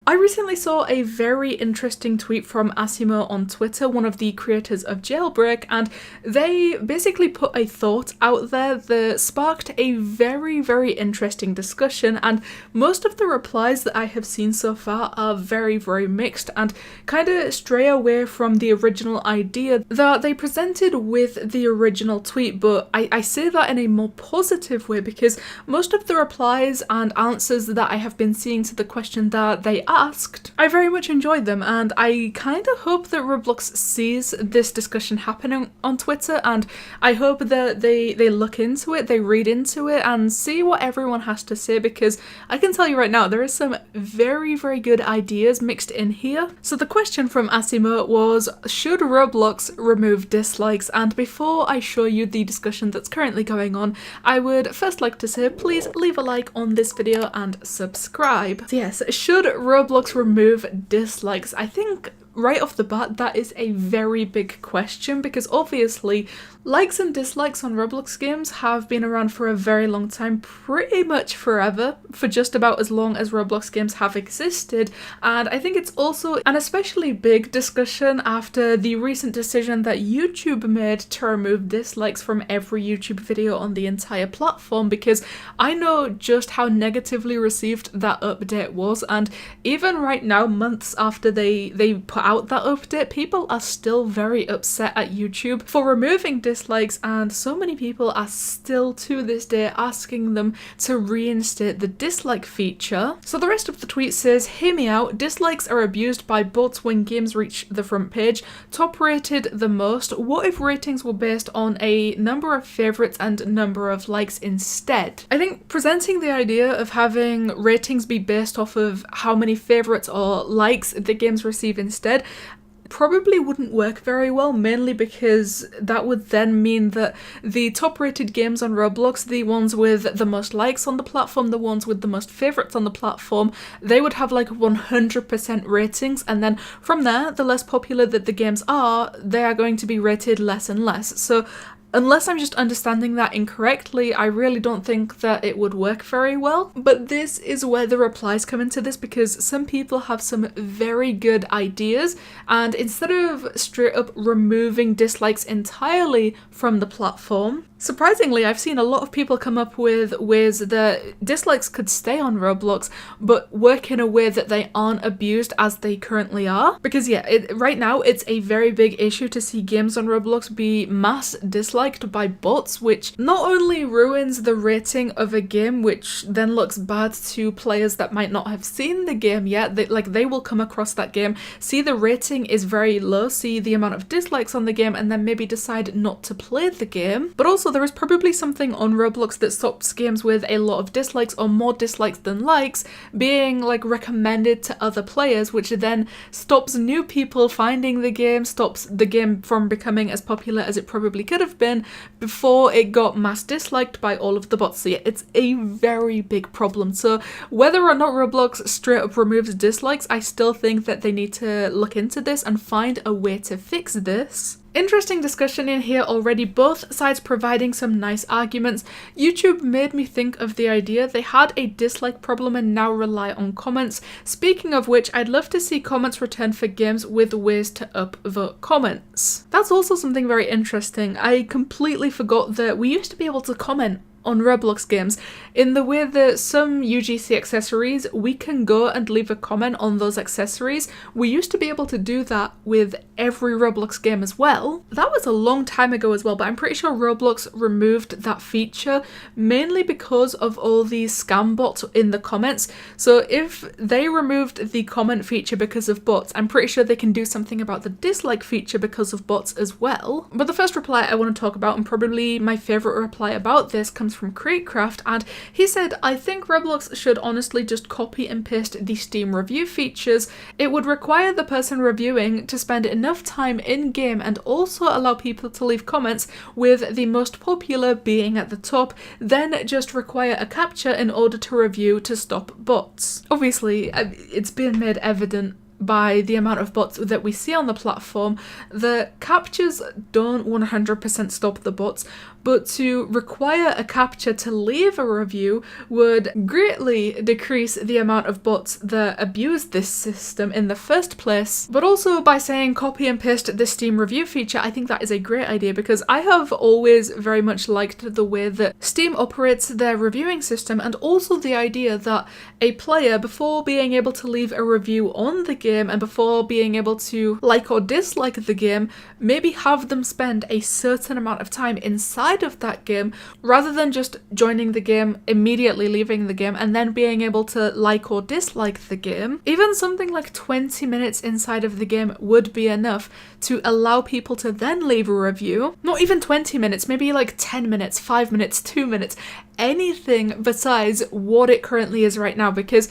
I recently saw a very interesting tweet from Asimo on Twitter, one of the creators of Jailbreak, and they basically put a thought out there that sparked a very, very interesting discussion, and most of the replies that I have seen so far are very, very mixed and kind of stray away from the original idea that they presented with the original tweet, but I say that in a more positive way because most of the replies and answers that I have been seeing to the question that they asked, I very much enjoyed them, and I kind of hope that Roblox sees this discussion happening on Twitter, and I hope that they look into it, they read into it, and see what everyone has to say, because I can tell you right now, there is some very, very good ideas mixed in here. So the question from Asimo was, should Roblox remove dislikes? And before I show you the discussion that's currently going on, I would first like to say, please leave a like on this video and subscribe. So yes, should Roblox remove dislikes? I think right off the bat, that is a very big question because obviously likes and dislikes on Roblox games have been around for a very long time, pretty much forever, for just about as long as Roblox games have existed. And I think it's also an especially big discussion after the recent decision that YouTube made to remove dislikes from every YouTube video on the entire platform, because I know just how negatively received that update was, and even right now, months after they put out that update, people are still very upset at YouTube for removing dislikes, and so many people are still to this day asking them to reinstate the dislike feature. So the rest of the tweet says, hear me out, dislikes are abused by bots when games reach the front page, top rated the most. What if ratings were based on a number of favourites and number of likes instead? I think presenting the idea of having ratings be based off of how many favourites or likes the games receive instead probably wouldn't work very well, mainly because that would then mean that the top rated games on Roblox, the ones with the most likes on the platform, the ones with the most favourites on the platform, they would have like 100% ratings, and then from there, the less popular that the games are, they are going to be rated less and less. So unless I'm just understanding that incorrectly, I really don't think that it would work very well. But this is where the replies come into this, because some people have some very good ideas, and instead of straight up removing dislikes entirely from the platform, surprisingly, I've seen a lot of people come up with ways that dislikes could stay on Roblox, but work in a way that they aren't abused as they currently are. Because yeah, right now it's a very big issue to see games on Roblox be mass disliked by bots, which not only ruins the rating of a game, which then looks bad to players that might not have seen the game yet. They will come across that game, see the rating is very low, see the amount of dislikes on the game, and then maybe decide not to play the game. But also there is probably something on Roblox that stops games with a lot of dislikes or more dislikes than likes being like recommended to other players, which then stops new people finding the game, stops the game from becoming as popular as it probably could have been before it got mass disliked by all of the bots. So yeah, it's a very big problem. So whether or not Roblox straight up removes dislikes, I still think that they need to look into this and find a way to fix this. Interesting discussion in here already, both sides providing some nice arguments. YouTube made me think of the idea they had a dislike problem and now rely on comments. Speaking of which, I'd love to see comments returned for games with ways to upvote comments. That's also something very interesting. I completely forgot that we used to be able to comment on Roblox games in the way that some UGC accessories, we can go and leave a comment on those accessories. We used to be able to do that with every Roblox game as well. That was a long time ago as well, but I'm pretty sure Roblox removed that feature mainly because of all these scam bots in the comments. So if they removed the comment feature because of bots, I'm pretty sure they can do something about the dislike feature because of bots as well. But the first reply I want to talk about, and probably my favourite reply about this, comes from CreateCraft, and he said, I think Roblox should honestly just copy and paste the Steam review features. It would require the person reviewing to spend enough time in game and also allow people to leave comments, with the most popular being at the top, then just require a captcha in order to review to stop bots. Obviously, it's been made evident by the amount of bots that we see on the platform, the captures don't 100% stop the bots, but to require a capture to leave a review would greatly decrease the amount of bots that abuse this system in the first place. But also by saying copy and paste the Steam review feature, I think that is a great idea, because I have always very much liked the way that Steam operates their reviewing system, and also the idea that a player, before being able to leave a review on the game and before being able to like or dislike the game, maybe have them spend a certain amount of time inside of that game, rather than just joining the game, immediately leaving the game, and then being able to like or dislike the game. Even something like 20 minutes inside of the game would be enough to allow people to then leave a review. Not even 20 minutes, maybe like 10 minutes, 5 minutes, 2 minutes, anything besides what it currently is right now, because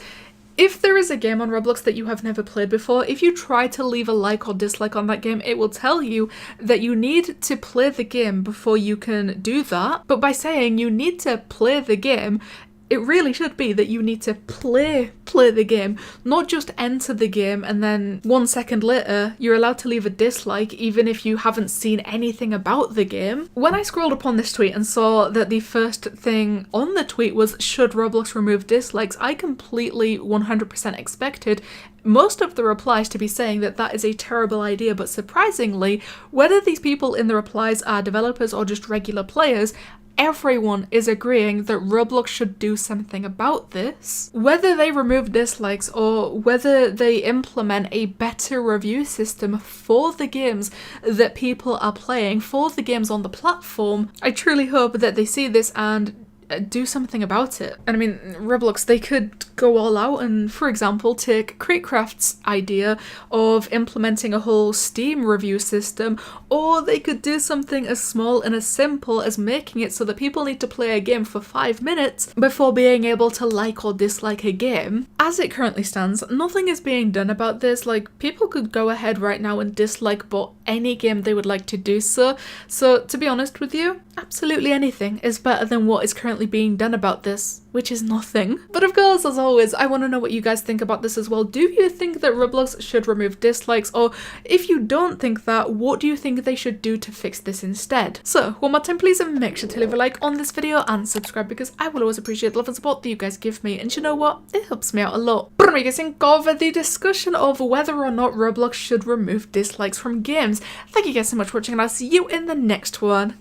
if there is a game on Roblox that you have never played before, if you try to leave a like or dislike on that game, it will tell you that you need to play the game before you can do that. But by saying you need to play the game, it really should be that you need to play the game, not just enter the game and then 1 second later you're allowed to leave a dislike even if you haven't seen anything about the game. When I scrolled upon this tweet and saw that the first thing on the tweet was, should Roblox remove dislikes, I completely 100% expected most of the replies to be saying that that is a terrible idea, but surprisingly, whether these people in the replies are developers or just regular players, everyone is agreeing that Roblox should do something about this. Whether they remove dislikes or whether they implement a better review system for the games that people are playing, for the games on the platform, I truly hope that they see this and do something about it. And I mean, Roblox, they could go all out and, for example, take Creatcraft's idea of implementing a whole Steam review system, or they could do something as small and as simple as making it so that people need to play a game for 5 minutes before being able to like or dislike a game. As it currently stands, nothing is being done about this. Like, people could go ahead right now and dislike but any game they would like to do so. So, to be honest with you, absolutely anything is better than what is currently being done about this, which is nothing. But of course, as always, I want to know what you guys think about this as well. Do you think that Roblox should remove dislikes? Or if you don't think that, what do you think they should do to fix this instead? So, one more time please, and make sure to leave a like on this video and subscribe, because I will always appreciate the love and support that you guys give me, and you know what? It helps me out a lot. But I'm guessing over the discussion of whether or not Roblox should remove dislikes from games. Thank you guys so much for watching, and I'll see you in the next one.